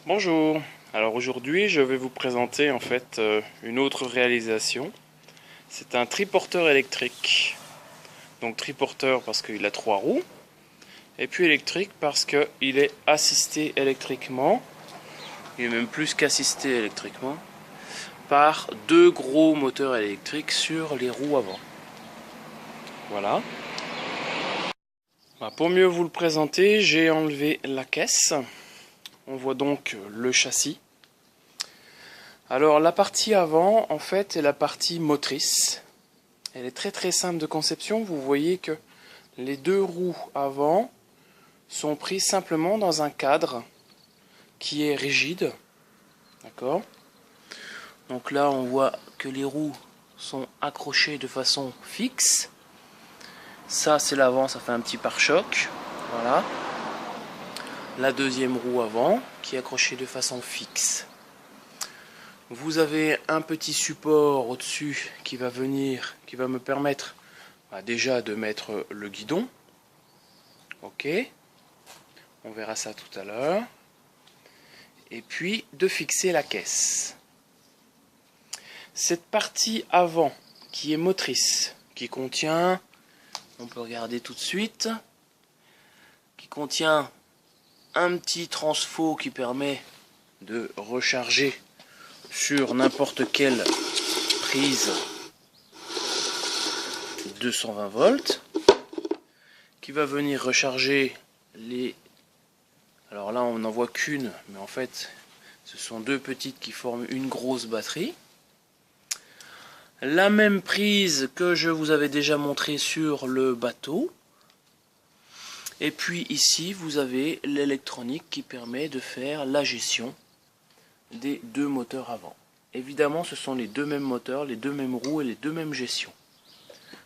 Bonjour, alors aujourd'hui je vais vous présenter en fait une autre réalisation. C'est un triporteur électrique. Donc triporteur parce qu'il a 3 roues, et puis électrique parce qu'il est assisté électriquement, il est même plus qu'assisté électriquement, par 2 gros moteurs électriques sur les roues avant. Voilà. Pour mieux vous le présenter, j'ai enlevé la caisse. On voit donc le châssis. Alors la partie avant en fait est la partie motrice. Elle est très simple de conception. Vous voyez que les 2 roues avant sont prises simplement dans un cadre qui est rigide. D'accord? Donc là on voit que les roues sont accrochées de façon fixe. Ça c'est l'avant, ça fait un petit pare-choc. Voilà. La deuxième roue avant qui est accrochée de façon fixe. Vous avez un petit support au-dessus qui va me permettre déjà de mettre le guidon. Ok, on verra ça tout à l'heure. Et puis de fixer la caisse. Cette partie avant qui est motrice, qui contient, on peut regarder tout de suite, qui contient un petit transfo qui permet de recharger sur n'importe quelle prise 220 volts, qui va venir recharger les... Alors là on n'en voit qu'une, mais en fait ce sont 2 petites qui forment une grosse batterie. La même prise que je vous avais déjà montré sur le bateau. Et puis ici vous avez l'électronique qui permet de faire la gestion des 2 moteurs avant. Évidemment ce sont les 2 mêmes moteurs, les 2 mêmes roues et les 2 mêmes gestions,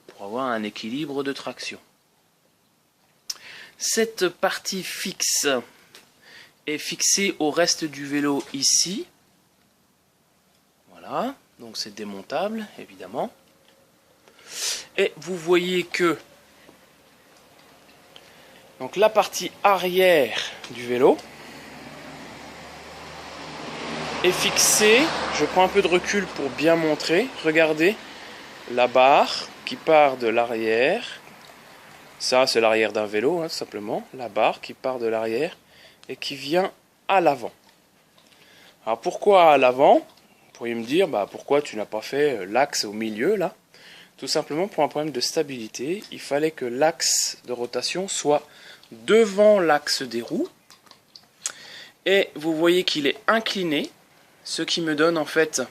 pour avoir un équilibre de traction. Cette partie fixe est fixée au reste du vélo ici. Voilà, donc c'est démontable évidemment. Et vous voyez que donc la partie arrière du vélo est fixée. Je prends un peu de recul pour bien montrer. Regardez la barre qui part de l'arrière. Ça c'est l'arrière d'un vélo tout simplement. La barre qui part de l'arrière et qui vient à l'avant. Alors pourquoi à l'avant? Vous pourriez me dire pourquoi tu n'as pas fait l'axe au milieu là? Tout simplement pour un problème de stabilité. Il fallait que l'axe de rotation soit devant l'axe des roues. Et vous voyez qu'il est incliné, ce qui me donne en fait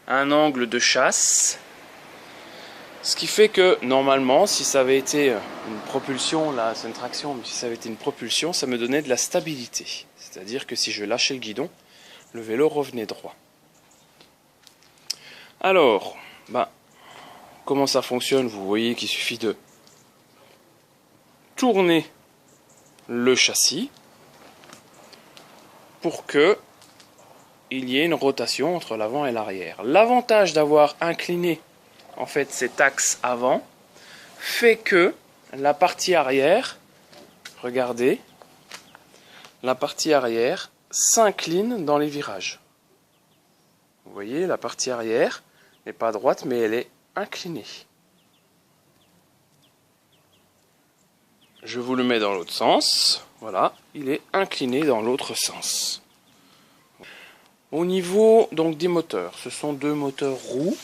un angle de chasse. Ce qui fait que normalement, si ça avait été une propulsion, là c'est une traction, mais si ça avait été une propulsion, ça me donnait de la stabilité. C'est-à-dire que si je lâchais le guidon, le vélo revenait droit. Alors, comment ça fonctionne? Vous voyez qu'il suffit de tourner le châssis pour que il y ait une rotation entre l'avant et l'arrière. L'avantage d'avoir incliné en fait cet axe avant fait que la partie arrière, regardez, la partie arrière s'incline dans les virages. Vous voyez, la partie arrière n'est pas droite, mais elle est inclinée. Je vous le mets dans l'autre sens. Voilà, il est incliné dans l'autre sens. Au niveau donc des moteurs, ce sont 2 moteurs roues.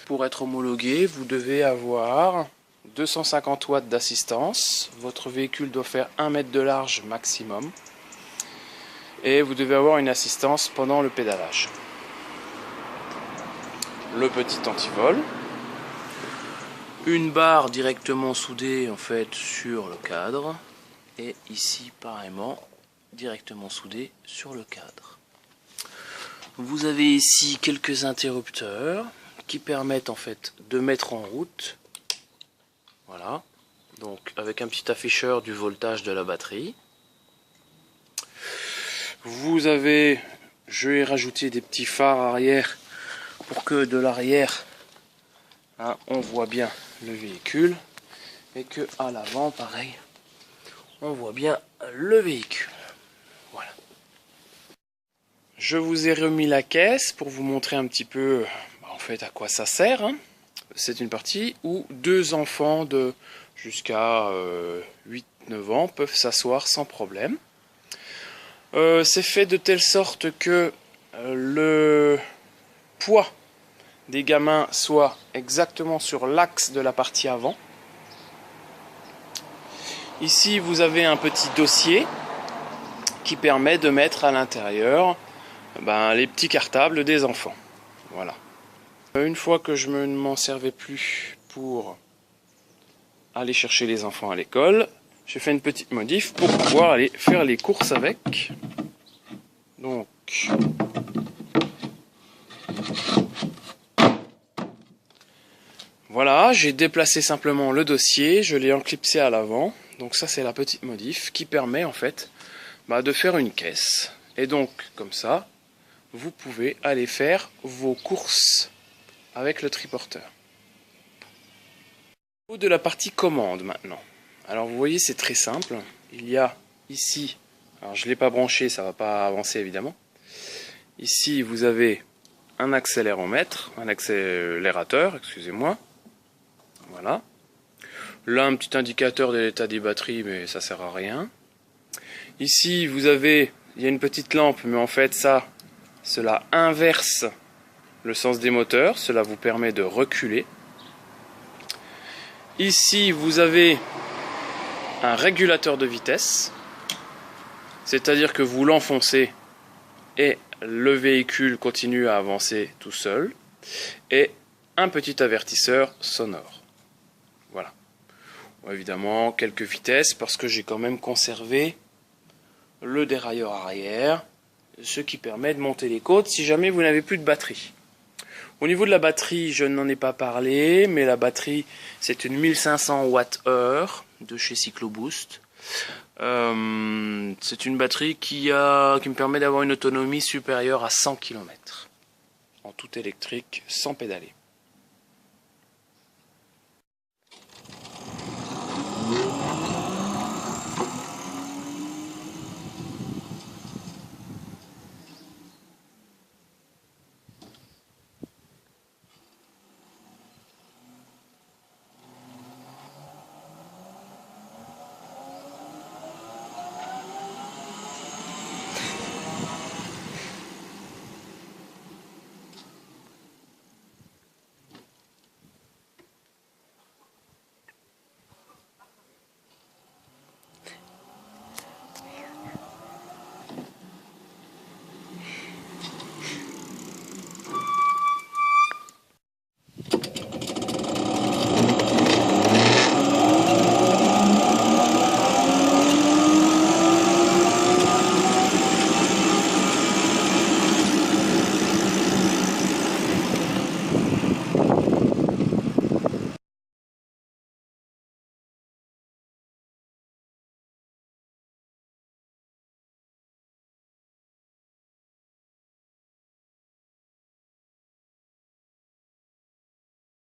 Pour être homologué, vous devez avoir 250 watts d'assistance. Votre véhicule doit faire 1 mètre de large maximum. Et vous devez avoir une assistance pendant le pédalage. Le petit antivol. Une barre directement soudée en fait sur le cadre. Et ici pareillement directement soudée sur le cadre. Vous avez ici quelques interrupteurs qui permettent en fait de mettre en route. Voilà. Donc avec un petit afficheur du voltage de la batterie. Vous avez, je vais rajouter des petits phares arrière pour que de l'arrière on voit bien le véhicule et que à l'avant pareil on voit bien le véhicule. Voilà. je vous ai remis la caisse pour vous montrer un petit peu en fait à quoi ça sert. Hein. C'est une partie où 2 enfants de jusqu'à 8-9 ans peuvent s'asseoir sans problème. C'est fait de telle sorte que le poids des gamins soit exactement sur l'axe de la partie avant. Ici vous avez un petit dossier qui permet de mettre à l'intérieur les petits cartables des enfants. Voilà. Une fois que je ne m'en servais plus pour aller chercher les enfants à l'école, j'ai fait une petite modif pour pouvoir aller faire les courses avec. Donc, voilà, j'ai déplacé simplement le dossier, je l'ai enclipsé à l'avant. Donc ça c'est la petite modif qui permet en fait de faire une caisse. Et donc comme ça, vous pouvez aller faire vos courses avec le triporteur. Au niveau de la partie commande maintenant. Alors vous voyez c'est très simple. Il y a ici, alors je ne l'ai pas branché, ça ne va pas avancer évidemment. Ici vous avez un accéléromètre, un accélérateur, excusez-moi. Voilà. Là un petit indicateur de l'état des batteries, mais ça sert à rien. Ici vous avez, il y a une petite lampe, mais en fait cela inverse le sens des moteurs, cela vous permet de reculer. Ici vous avez un régulateur de vitesse, c'est-à-dire que vous l'enfoncez et le véhicule continue à avancer tout seul, et un petit avertisseur sonore. Voilà. Bon, évidemment quelques vitesses parce que j'ai quand même conservé le dérailleur arrière, ce qui permet de monter les côtes si jamais vous n'avez plus de batterie. Au niveau de la batterie, je n'en ai pas parlé, mais la batterie, c'est une 1500 Wh de chez Cycloboost. C'est une batterie qui me permet d'avoir une autonomie supérieure à 100 km. En tout électrique, sans pédaler.